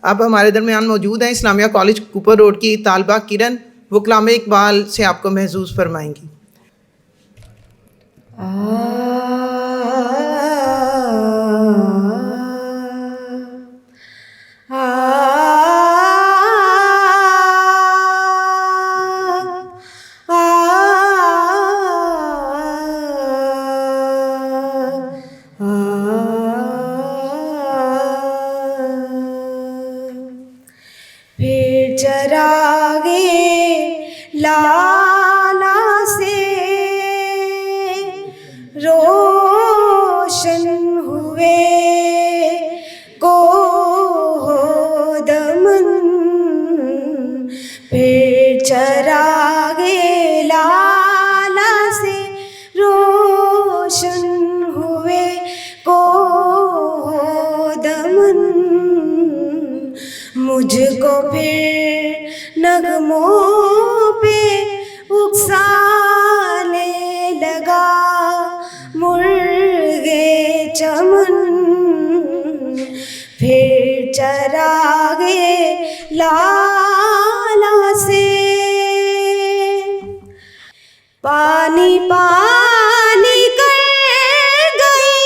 अब हमारे दरमियान मौजूद हैं इस्लामिया कॉलेज कूपर रोड की तालबा किरण, वो कलाम इकबाल से आपको महसूस फरमाएंगी। फिर चरागे लाला से रोशन हुए को दमन, फिर चरागे लाला से रोशन हुए को दमन, मुझको फिर नगमों पे उकसाने लगा मुर्गे चमन, फिर चरागे लाला से पानी पानी कर गई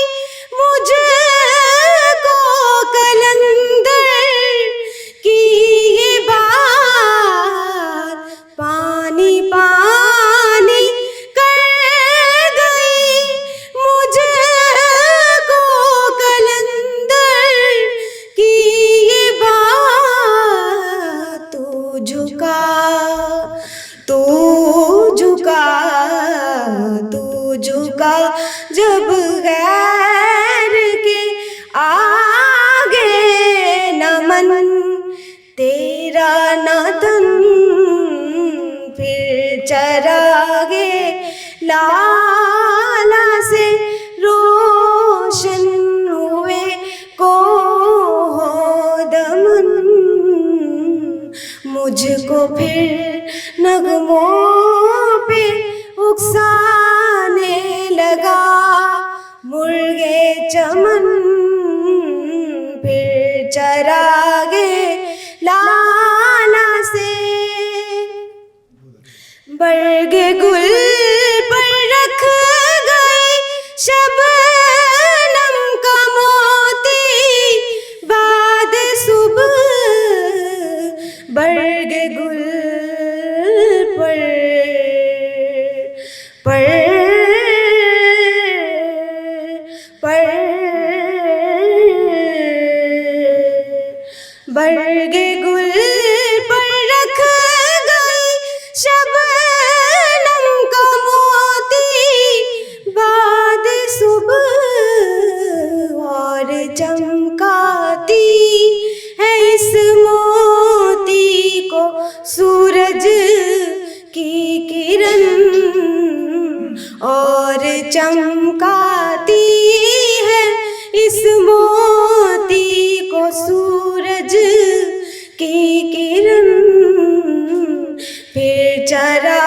मुझको कलंदर की ये बात, पानी पानी कर गई मुझको कलंदर की ये बात, तू झुका तू झुका तू झुका जब गैर के आगे नमन, तेरा नातन फिर चरागे लाला से रोशन हुए को दमन, मुझको फिर नगमों पे उकसाने लगा मुर्गे चमन, फिर चरागे लाला से बरगे गुल पर रख गई शबनम का मोती बाद सुबह, बरगे गुल बरगे गुल पर रख गई शबनम का मोती बाद सुबह, और चमकाती है इस मोती को सूरज की किरण, और चमकाती है इस मोती को सूरज की किरण, फिर चरा